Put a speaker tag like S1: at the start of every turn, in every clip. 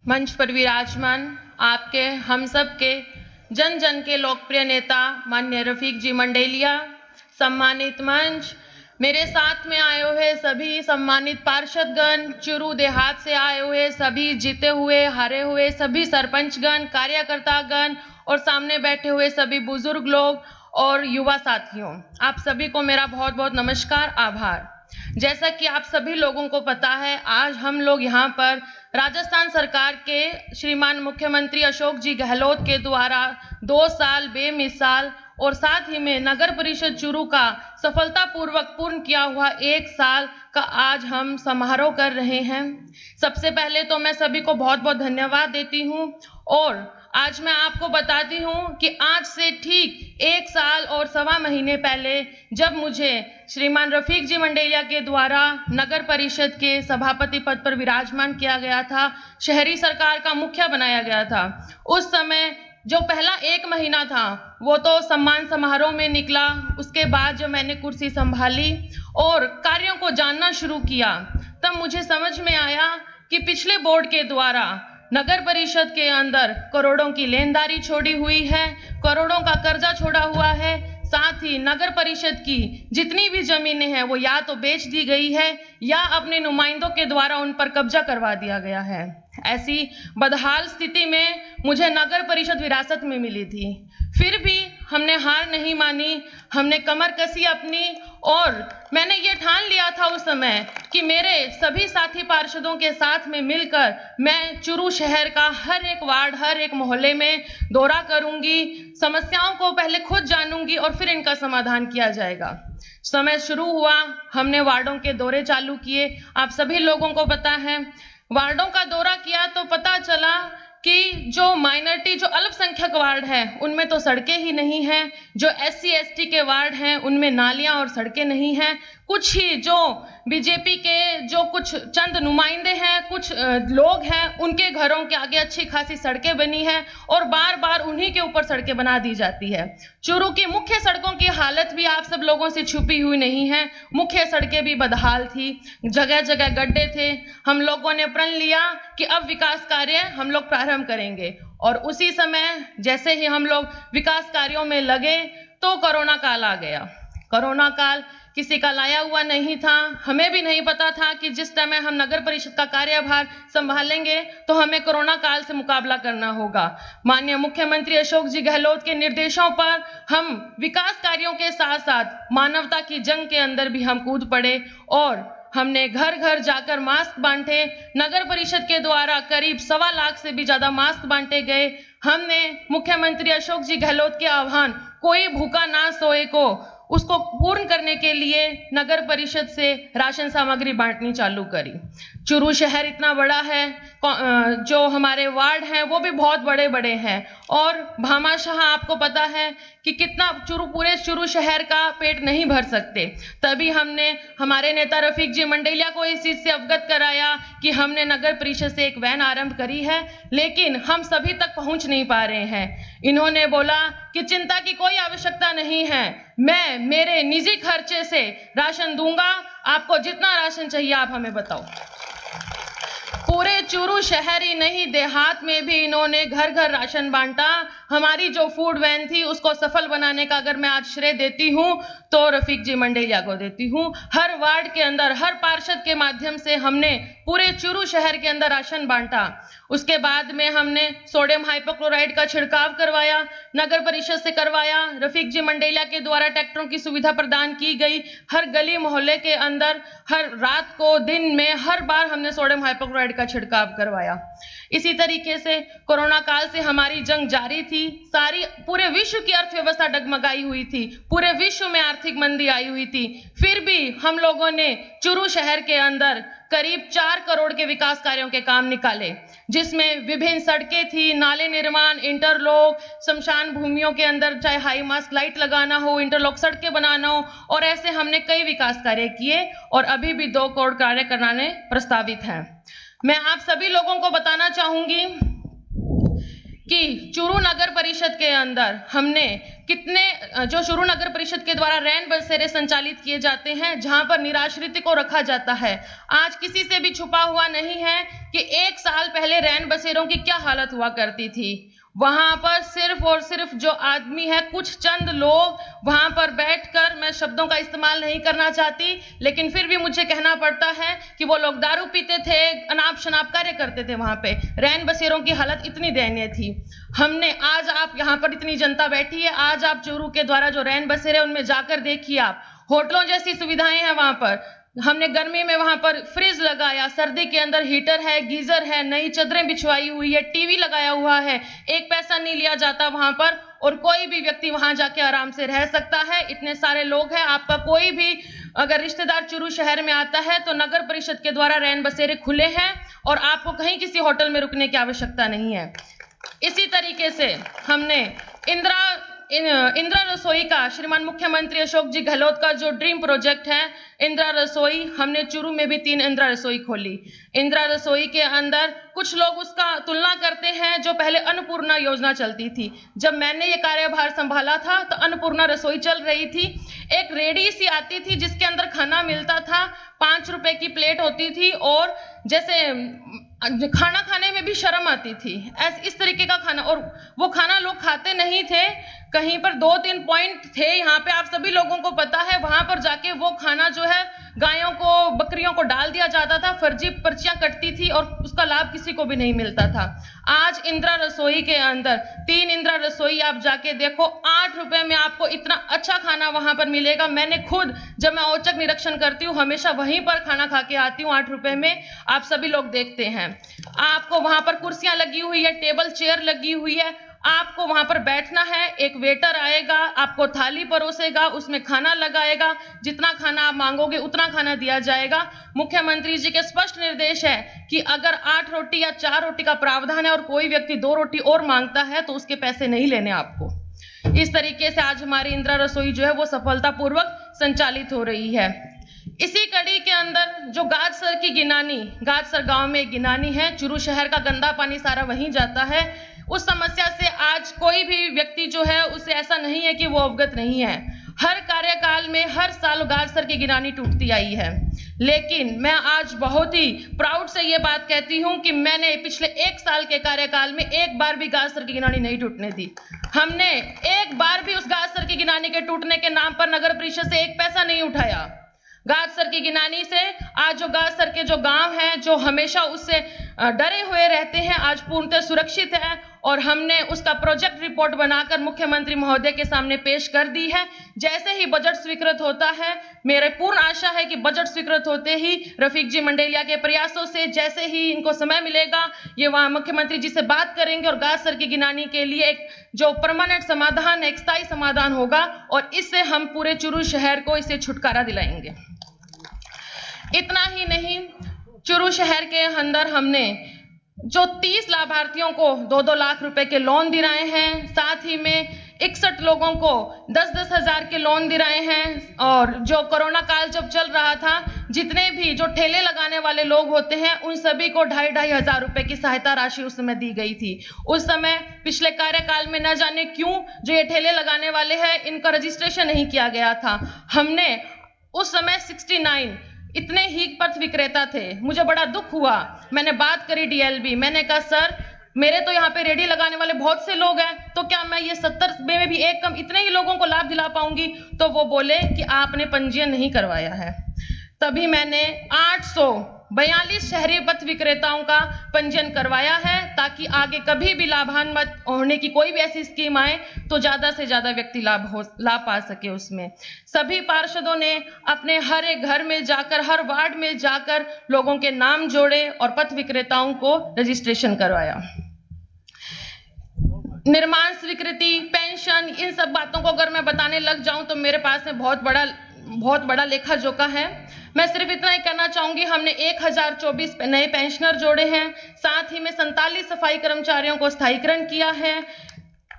S1: मंच पर विराजमान आपके हम सब के जन जन के लोकप्रिय नेता माननीय रफीक जी मंडेलिया, सम्मानित मंच, मेरे साथ में आए हुए सभी सम्मानित पार्षदगण, चुरू देहात से आए हुए सभी जीते हुए हारे हुए सभी सरपंचगण, कार्यकर्तागण और सामने बैठे हुए सभी बुजुर्ग लोग और युवा साथियों, आप सभी को मेरा बहुत बहुत नमस्कार, आभार। जैसा कि आप सभी लोगों को पता है, आज हम लोग यहाँ पर राजस्थान सरकार के श्रीमान मुख्यमंत्री अशोक जी गहलोत के द्वारा 2 साल बेमिसाल और साथ ही में नगर परिषद चुरू का सफलतापूर्वक पूर्ण किया हुआ 1 साल का आज हम समारोह कर रहे हैं। सबसे पहले तो मैं सभी को बहुत बहुत धन्यवाद देती हूँ और आज मैं आपको बताती हूँ कि आज से ठीक 1 साल और 1.25 महीने पहले जब मुझे श्रीमान रफीक जी मंडेलिया के द्वारा नगर परिषद के सभापति पद पर विराजमान किया गया था, शहरी सरकार का मुखिया बनाया गया था, उस समय जो पहला 1 महीना था वो तो सम्मान समारोह में निकला। उसके बाद जब मैंने कुर्सी संभाली और कार्यों को जानना शुरू किया, तब मुझे समझ में आया कि पिछले बोर्ड के द्वारा नगर परिषद के अंदर करोड़ों की लेनदारी छोड़ी हुई है, करोड़ों का कर्जा छोड़ा हुआ है, साथ ही नगर परिषद की जितनी भी जमीनें हैं वो या तो बेच दी गई है या अपने नुमाइंदों के द्वारा उन पर कब्जा करवा दिया गया है। ऐसी बदहाल स्थिति में मुझे नगर परिषद विरासत में मिली थी, फिर भी हमने हार नहीं मानी, हमने कमर कसी अपनी और मैंने ये ठान लिया था उस समय कि मेरे सभी साथी पार्षदों के साथ में मिलकर मैं चुरू शहर का हर एक वार्ड, हर एक मोहल्ले में दौरा करूंगी, समस्याओं को पहले खुद जानूंगी और फिर इनका समाधान किया जाएगा। समय शुरू हुआ, हमने वार्डों के दौरे चालू किए। आप सभी लोगों को पता है, वार्डों का दौरा किया तो पता चला कि जो माइनॉरिटी, जो अल्पसंख्यक वार्ड है उनमें तो सड़कें ही नहीं हैं, जो SC ST के वार्ड हैं उनमें नालियां और सड़कें नहीं हैं, कुछ ही जो बीजेपी के जो कुछ चंद नुमाइंदे हैं, कुछ लोग हैं, उनके घरों के आगे अच्छी खासी सड़कें बनी हैं और बार बार उन्हीं के ऊपर सड़कें बना दी जाती है। चुरू की मुख्य सड़कों की हालत भी आप सब लोगों से छुपी हुई नहीं है, मुख्य सड़कें भी बदहाल थी, जगह जगह गड्ढे थे। हम लोगों ने प्रण लिया कि अब विकास कार्य हम लोग प्रारंभ करेंगे और उसी समय जैसे ही हम लोग विकास कार्यों में लगे तो कोरोना काल आ गया। कोरोना काल किसी का लाया हुआ नहीं था, हमें भी नहीं पता था कि जिस समय हम नगर परिषद का कार्यभार संभालेंगे तो हमें कोरोना काल से मुकाबला करना होगा। माननीय मुख्यमंत्री अशोक जी गहलोत के निर्देशों पर हम विकास कार्यों के साथ साथ मानवता की जंग के अंदर भी हम कूद पड़े और हमने घर घर जाकर मास्क बांटे। नगर परिषद के द्वारा करीब 1.25 लाख से भी ज्यादा मास्क बांटे गए। हमने मुख्यमंत्री अशोक जी गहलोत के आह्वान कोई भूखा ना सोए को उसको पूर्ण करने के लिए नगर परिषद से राशन सामग्री बांटनी चालू करी। चुरू शहर इतना बड़ा है, जो हमारे वार्ड हैं वो भी बहुत बड़े बड़े हैं और भामाशाह आपको पता है कि कितना पूरे चुरू शहर का पेट नहीं भर सकते। तभी हमने हमारे नेता रफीक जी मंडेलिया को इस चीज से अवगत कराया कि हमने नगर परिषद से एक वैन आरंभ करी है, लेकिन हम सभी तक पहुंच नहीं पा रहे हैं। इन्होंने बोला कि चिंता की कोई आवश्यकता नहीं है, मैं मेरे निजी खर्चे से राशन दूंगा, आपको जितना राशन चाहिए आप हमें बताओ। पूरे चुरू शहर ही नहीं, देहात में भी इन्होंने घर घर राशन बांटा। हमारी जो फूड वैन थी उसको सफल बनाने का अगर मैं आज श्रेय देती हूँ तो रफीक जी मंडेलिया को देती हूँ। हर वार्ड के अंदर, हर पार्षद के माध्यम से हमने पूरे चुरू शहर के अंदर राशन बांटा। उसके बाद में हमने सोडियम हाइपोक्लोराइड का छिड़काव करवाया, नगर परिषद से करवाया। रफीक जी मंडेलिया के द्वारा ट्रैक्टरों की सुविधा प्रदान की गई। हर गली मोहल्ले के अंदर, हर रात को, दिन में, हर बार हमने सोडियम हाइपोक्लोराइड का छिड़काव करवाया। इसी तरीके से कोरोना काल से हमारी जंग जारी थी। सारी पूरे विश्व की अर्थव्यवस्था डगमगाई हुई थी, पूरे विश्व में आर्थिक मंदी आई हुई थी, फिर भी हम लोगों ने चुरू शहर के अंदर करीब 4 करोड़ के विकास कार्यों के काम निकाले, जिसमें विभिन्न सड़कें थी, नाले निर्माण, इंटरलॉक, शमशान भूमियों के अंदर चाहे हाई मास्क लाइट लगाना हो, इंटरलॉक सड़कें बनाना हो, और ऐसे हमने कई विकास कार्य किए और अभी भी 2 करोड़ कार्य कराने प्रस्तावित हैं। मैं आप सभी लोगों को बताना चाहूंगी कि चुरू नगर परिषद के अंदर हमने कितने जो चूरू नगर परिषद के द्वारा रैन बसेरे संचालित किए जाते हैं, जहां पर निराश्रित को रखा जाता है। आज किसी से भी छुपा हुआ नहीं है कि 1 साल पहले रैन बसेरों की क्या हालत हुआ करती थी। वहां पर सिर्फ और सिर्फ जो आदमी है, कुछ चंद लोग वहां पर बैठकर, मैं शब्दों का इस्तेमाल नहीं करना चाहती, लेकिन फिर भी मुझे कहना पड़ता है कि वो लोग दारू पीते थे, अनाप शनाप कार्य करते थे। वहां पे रैन बसेरों की हालत इतनी दयनीय थी। हमने आज, आप यहाँ पर इतनी जनता बैठी है, आज आप चूरू के द्वारा जो रैन बसेरे उनमें जाकर देखिए, आप होटलों जैसी सुविधाएं हैं वहां पर। हमने गर्मी में वहां पर फ्रिज लगाया, सर्दी के अंदर हीटर है, गीजर है, नई चादरें बिछवाई हुई है, टीवी लगाया हुआ है, 1 पैसा नहीं लिया जाता वहां पर, और कोई भी व्यक्ति वहां जाके आराम से रह सकता है। इतने सारे लोग हैं, आपका कोई भी अगर रिश्तेदार चूरू शहर में आता है तो नगर परिषद के द्वारा रैन बसेरे खुले हैं और आपको कहीं किसी होटल में रुकने की आवश्यकता नहीं है। इसी तरीके से हमने इंदिरा रसोई का, श्रीमान मुख्यमंत्री अशोक जी गहलोत का जो ड्रीम प्रोजेक्ट है इंदिरा रसोई, हमने चूरू में भी 3 इंदिरा रसोई खोली। इंदिरा रसोई के अंदर कुछ लोग उसका तुलना करते हैं जो पहले अन्नपूर्णा योजना चलती थी। जब मैंने ये कार्यभार संभाला था तो अन्नपूर्णा रसोई चल रही थी। एक रेडी सी आती थी जिसके अंदर खाना मिलता था, 5 रुपए की प्लेट होती थी, और जैसे खाना खाने में भी शर्म आती थी, इस तरीके का खाना, और वो खाना लोग खाते नहीं थे। कहीं पर 2-3 पॉइंट थे यहाँ पे, आप सभी लोगों को पता है, वहां पर जाके वो खाना जो है गायों को, बकरियों को डाल दिया जाता था, फर्जी पर्चियां कटती थी और उसका लाभ किसी को भी नहीं मिलता था। आज इंदिरा रसोई के अंदर 3 इंदिरा रसोई आप जाके देखो, 8 रुपए में आपको इतना अच्छा खाना वहां पर मिलेगा। मैंने खुद, जब मैं औचक निरीक्षण करती हूँ, हमेशा वहीं पर खाना खा के आती हूँ 8 रुपए में। आप सभी लोग देखते हैं, आपको वहां पर कुर्सियां लगी हुई है, टेबल चेयर लगी हुई है, आपको वहां पर बैठना है, एक वेटर आएगा, आपको थाली परोसेगा, उसमें खाना लगाएगा, जितना खाना आप मांगोगे उतना खाना दिया जाएगा। मुख्यमंत्री जी के स्पष्ट निर्देश है कि अगर 8 रोटी या 4 रोटी का प्रावधान है और कोई व्यक्ति 2 रोटी और मांगता है तो उसके पैसे नहीं लेने आपको। इस तरीके से आज हमारी इंदिरा रसोई जो है वो सफलतापूर्वक संचालित हो रही है। इसी कड़ी के अंदर जो गाजसर की गिनानी, गाजसर गांव में एक गिनानी है, चूरू शहर का गंदा पानी सारा वहीं जाता है। उस समस्या से आज कोई भी व्यक्ति जो है उसे ऐसा नहीं है कि वो अवगत नहीं है। हर कार्यकाल में हर साल गाजसर की गिनानी टूटती आई है, लेकिन मैं आज बहुत ही प्राउड से ये बात कहती हूं कि मैंने पिछले 1 साल के कार्यकाल में एक बार भी गाजसर की गिनानी नहीं टूटने दी। हमने एक बार भी उस गाजसर की गिनानी के टूटने के नाम पर नगर परिषद से 1 पैसा नहीं उठाया। गाजसर की गिनानी से आज जो गाजसर के जो गांव हैं, जो हमेशा उससे डरे हुए रहते हैं, आज पूर्णतः सुरक्षित है, और हमने उसका प्रोजेक्ट रिपोर्ट बनाकर मुख्यमंत्री महोदय के सामने पेश कर दी है। जैसे ही बजट स्वीकृत होता है, मेरे पूर्ण आशा है कि बजट स्वीकृत होते ही रफीक जी मंडेलिया के प्रयासों से, जैसे ही इनको समय मिलेगा, ये वहां मुख्यमंत्री जी से बात करेंगे और गाजसर की गिनानी के लिए एक जो परमानेंट समाधान है, एक स्थायी समाधान होगा, और इससे हम पूरे चूरू शहर को इससे छुटकारा दिलाएंगे। इतना ही नहीं, चूरू शहर के अंदर हमने जो 30 लाभार्थियों को 2-2 लाख रुपए के लोन दिलाए हैं, साथ ही में 61 लोगों को 10-10 हजार के लोन दिलाए हैं। और जो कोरोना काल जब चल रहा था, जितने भी जो ठेले लगाने वाले लोग होते हैं उन सभी को 2,500 हजार रुपए की सहायता राशि उस समय दी गई थी। उस समय पिछले कार्यकाल में न जाने क्यों जो ये ठेले लगाने वाले हैं इनका रजिस्ट्रेशन नहीं किया गया था। हमने उस समय 69 इतने ही पथ विक्रेता थे, मुझे बड़ा दुख हुआ। मैंने बात करी डीएलबी, मैंने कहा सर मेरे तो यहाँ पे रेडी लगाने वाले बहुत से लोग हैं, तो क्या मैं ये 70 में भी एक कम इतने ही लोगों को लाभ दिला पाऊंगी? तो वो बोले कि आपने पंजीयन नहीं करवाया है। तभी मैंने 842 शहरी पथ विक्रेताओं का पंजीयन करवाया है, ताकि आगे कभी भी लाभान्वित होने की कोई भी ऐसी स्कीम आए तो ज्यादा से ज्यादा व्यक्ति लाभ पा सके। उसमें सभी पार्षदों ने अपने हर एक घर में जाकर, हर वार्ड में जाकर लोगों के नाम जोड़े और पथ विक्रेताओं को रजिस्ट्रेशन करवाया। निर्माण स्वीकृति, पेंशन, इन सब बातों को अगर मैं बताने लग जाऊं तो मेरे पास में बहुत बड़ा लेखा जोखा है। मैं सिर्फ इतना ही कहना चाहूंगी, हमने 1024 नए पेंशनर जोड़े हैं, साथ ही में 47 सफाई कर्मचारियों को स्थायीकरण किया है,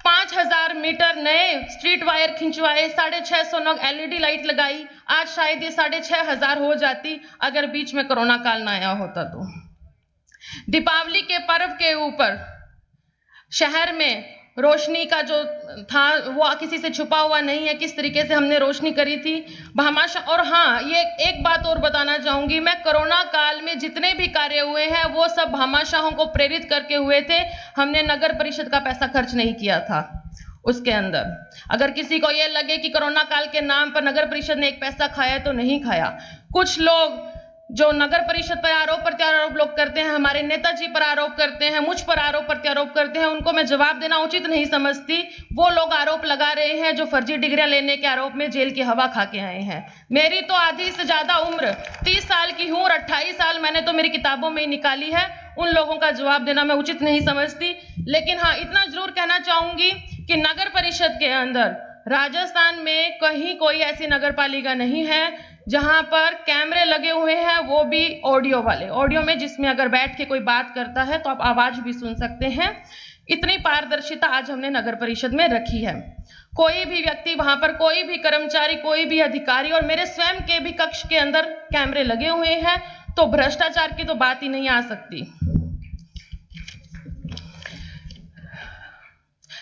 S1: 5000 मीटर नए स्ट्रीट वायर खिंचवाए, 650 नग LED लाइट लगाई। आज शायद ये 6500 हो जाती अगर बीच में कोरोना काल ना आया होता तो। दीपावली के पर्व के ऊपर शहर में रोशनी का जो था वो किसी से छुपा हुआ नहीं है, किस तरीके से हमने रोशनी करी थी भामाशाह। और हाँ, ये एक बात और बताना चाहूंगी मैं, कोरोना काल में जितने भी कार्य हुए हैं वो सब भामाशाहों को प्रेरित करके हुए थे। हमने नगर परिषद का पैसा खर्च नहीं किया था उसके अंदर। अगर किसी को ये लगे कि कोरोना काल के नाम पर नगर परिषद ने एक पैसा खाया, तो नहीं खाया। कुछ लोग जो नगर परिषद पर आरोप प्रत्यारोप लोग करते हैं, हमारे नेताजी पर आरोप करते हैं, मुझ पर आरोप प्रत्यारोप करते हैं, उनको मैं जवाब देना उचित नहीं समझती। वो लोग आरोप लगा रहे हैं जो फर्जी डिग्रियां लेने के आरोप में जेल की हवा खा के आए हैं। मेरी तो आधी से ज्यादा उम्र 30 साल की हूं और 28 साल मैंने तो मेरी किताबों में ही निकाली है। उन लोगों का जवाब देना मैं उचित नहीं समझती। लेकिन हाँ, इतना जरूर कहना चाहूंगी कि नगर परिषद के अंदर राजस्थान में कहीं कोई ऐसी नगर पालिका नहीं है जहां पर कैमरे लगे हुए हैं, वो भी ऑडियो वाले, ऑडियो में जिसमें अगर बैठ के कोई बात करता है तो आप आवाज भी सुन सकते हैं। इतनी पारदर्शिता आज हमने नगर परिषद में रखी है। कोई भी व्यक्ति वहां पर, कोई भी कर्मचारी, कोई भी अधिकारी, और मेरे स्वयं के भी कक्ष के अंदर कैमरे लगे हुए हैं, तो भ्रष्टाचार की तो बात ही नहीं आ सकती।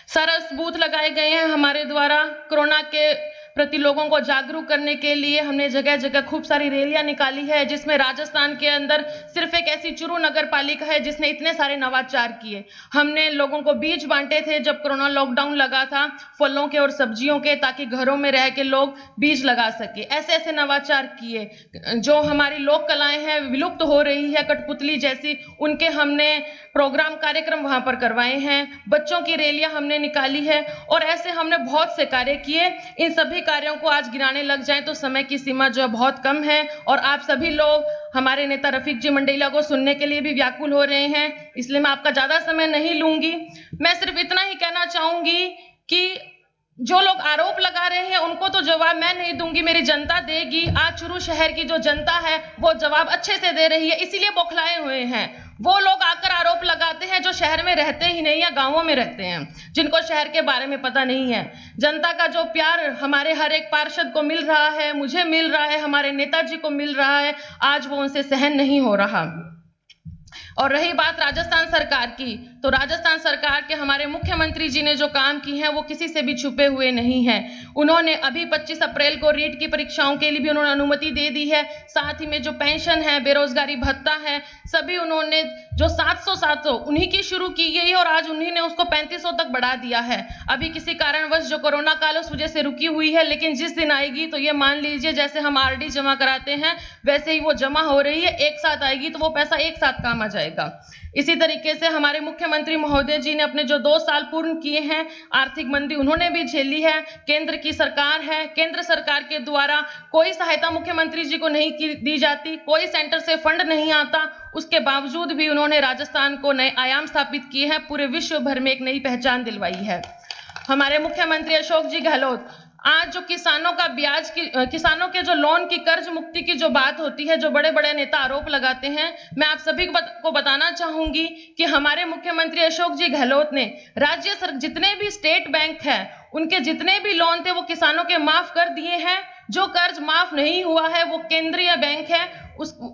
S1: सरस बूथ लगाए गए हैं हमारे द्वारा। कोरोना के प्रति लोगों को जागरूक करने के लिए हमने जगह जगह खूब सारी रैलियां निकाली है, जिसमें राजस्थान के अंदर सिर्फ एक ऐसी चूरू नगर पालिका है जिसने इतने सारे नवाचार किए। हमने लोगों को बीज बांटे थे जब कोरोना लॉकडाउन लगा था, फलों के और सब्जियों के, ताकि घरों में रह के लोग बीज लगा सके। ऐसे ऐसे नवाचार किए। जो हमारी लोक कलाएं हैं विलुप्त हो रही है, कठपुतली जैसी, उनके हमने प्रोग्राम कार्यक्रम वहां पर करवाए हैं। बच्चों की रैलियां हमने निकाली है और ऐसे हमने बहुत से कार्य किए। इन सभी कार्यों को आज गिनाने लग जाएं तो समय की सीमा जो है बहुत कम है, और आप सभी लोग हमारे नेता रफीक जी मंडेलिया को सुनने के लिए भी व्याकुल हो रहे हैं, इसलिए मैं आपका ज्यादा समय नहीं लूंगी। मैं सिर्फ इतना ही कहना चाहूंगी कि जो लोग आरोप लगा रहे हैं उनको तो जवाब मैं नहीं दूंगी, मेरी जनता देगी। आज चूरू शहर की जो जनता है वो जवाब अच्छे से दे रही है, इसीलिए बौखलाए हुए हैं। वो लोग आकर आरोप लगाते हैं जो शहर में रहते ही नहीं या गांवों में रहते हैं, जिनको शहर के बारे में पता नहीं है। जनता का जो प्यार हमारे हर एक पार्षद को मिल रहा है, मुझे मिल रहा है, हमारे नेताजी को मिल रहा है, आज वो उनसे सहन नहीं हो रहा। और रही बात राजस्थान सरकार की, तो राजस्थान सरकार के हमारे मुख्यमंत्री जी ने जो काम की है वो किसी से भी छुपे हुए नहीं है। उन्होंने अभी 25 अप्रैल को रीट की परीक्षाओं के लिए भी उन्होंने अनुमति दे दी है। साथ ही में जो पेंशन है, बेरोजगारी भत्ता है, सभी उन्होंने जो 700 उन्हीं की शुरू की गई है और आज उन्हीं ने उसको 3500 तक बढ़ा दिया है। अभी किसी कारणवश जो कोरोना काल उस वजह से रुकी हुई है, लेकिन जिस दिन आएगी तो ये मान लीजिए जैसे हम आरडी जमा कराते हैं वैसे ही वो जमा हो रही है। एक साथ आएगी तो वो पैसा एक साथ काम आ जाएगा। इसी तरीके से हमारे मुख्यमंत्री महोदय जी ने अपने जो 2 साल पूर्ण किए हैं, आर्थिक मंदी उन्होंने भी झेली है। केंद्र की सरकार है, केंद्र सरकार के द्वारा कोई सहायता मुख्यमंत्री जी को नहीं दी जाती, कोई सेंटर से फंड नहीं आता, उसके बावजूद भी उन्होंने राजस्थान को नए आयाम स्थापित किए हैं, पूरे विश्व भर में एक नई पहचान दिलवाई है। हमारे मुख्यमंत्री अशोक जी गहलोत, आज जो किसानों का ब्याज की, किसानों के जो लोन की कर्ज मुक्ति की जो बात होती है, जो बड़े बड़े नेता आरोप लगाते हैं, मैं आप सभी को बताना चाहूंगी कि हमारे मुख्यमंत्री अशोक जी गहलोत ने राज्य सरकार जितने भी स्टेट बैंक है उनके जितने भी लोन थे वो किसानों के माफ कर दिए हैं। जो कर्ज माफ नहीं हुआ है वो केंद्रीय बैंक है,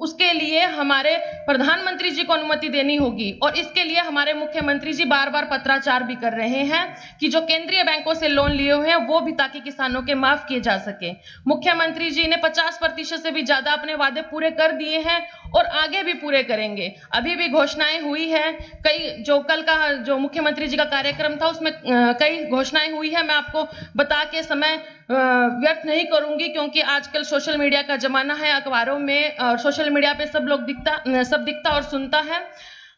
S1: उसके लिए हमारे प्रधानमंत्री जी को अनुमति देनी होगी। और इसके लिए हमारे मुख्यमंत्री जी बार बार पत्राचार भी कर रहे हैं कि जो केंद्रीय बैंकों से लोन लिए हुए हैं वो भी ताकि किसानों के माफ किए जा सके। मुख्यमंत्री जी ने 50% से भी ज्यादा अपने वादे पूरे कर दिए हैं और आगे भी पूरे करेंगे। अभी भी घोषणाएं हुई है, कई जो कल का जो मुख्यमंत्री जी का कार्यक्रम था उसमें कई घोषणाएं हुई है। मैं आपको बता के समय व्यर्थ नहीं करूंगी क्योंकि आजकल सोशल मीडिया का जमाना है, अखबारों में और सोशल मीडिया पे सब दिखता और सुनता है।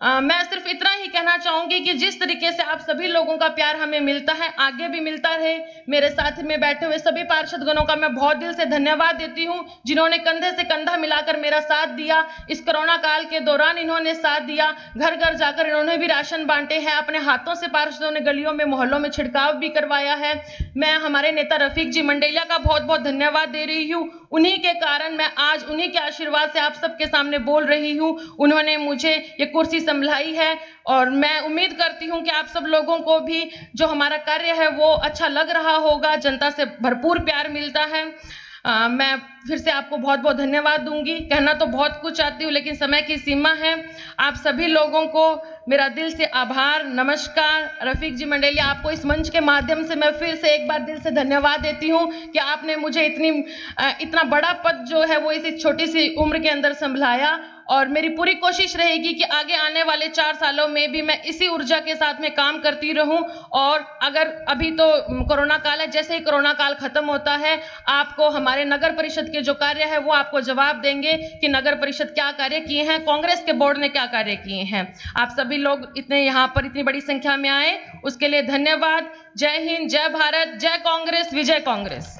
S1: मैं सिर्फ इतना ही कहना चाहूंगी कि जिस तरीके से आप सभी लोगों का प्यार हमें मिलता है आगे भी मिलता रहे। मेरे साथ में बैठे हुए सभी पार्षदगणों का मैं बहुत दिल से धन्यवाद देती हूं जिन्होंने कंधे से कंधा मिलाकर मेरा साथ दिया। इस कोरोना काल के दौरान इन्होंने साथ दिया, घर घर जाकर इन्होंने भी राशन बांटे हैं, अपने हाथों से पार्षदों ने गलियों में मोहल्लों में छिड़काव भी करवाया है। मैं हमारे नेता रफीक जी मंडेलिया का बहुत बहुत धन्यवाद दे रही हूँ। उन्हीं के कारण मैं आज उन्हीं के आशीर्वाद से आप सबके सामने बोल रही हूँ। उन्होंने मुझे ये कुर्सी संभलाई है और मैं उम्मीद करती हूँ कि आप सब लोगों को भी जो हमारा कार्य है वो अच्छा लग रहा होगा। जनता से भरपूर प्यार मिलता है। मैं फिर से आपको बहुत बहुत धन्यवाद दूंगी। कहना तो बहुत कुछ चाहती हूँ, लेकिन समय की सीमा है। आप सभी लोगों को मेरा दिल से आभार, नमस्कार। रफीक जी मंडेलिया, आपको इस मंच के माध्यम से मैं फिर से एक बार दिल से धन्यवाद देती हूँ कि आपने मुझे इतना बड़ा पद जो है वो इसी छोटी सी उम्र के अंदर संभलाया, और मेरी पूरी कोशिश रहेगी कि आगे आने वाले 4 सालों में भी मैं इसी ऊर्जा के साथ में काम करती रहूं। और अगर अभी तो कोरोना काल है, जैसे ही कोरोना काल खत्म होता है, आपको हमारे नगर परिषद के जो कार्य है वो आपको जवाब देंगे कि नगर परिषद क्या कार्य किए हैं, कांग्रेस के बोर्ड ने क्या कार्य किए हैं। आप सभी लोग यहाँ पर इतनी बड़ी संख्या में आए, उसके लिए धन्यवाद। जय हिंद, जय भारत, जय कांग्रेस, विजय कांग्रेस।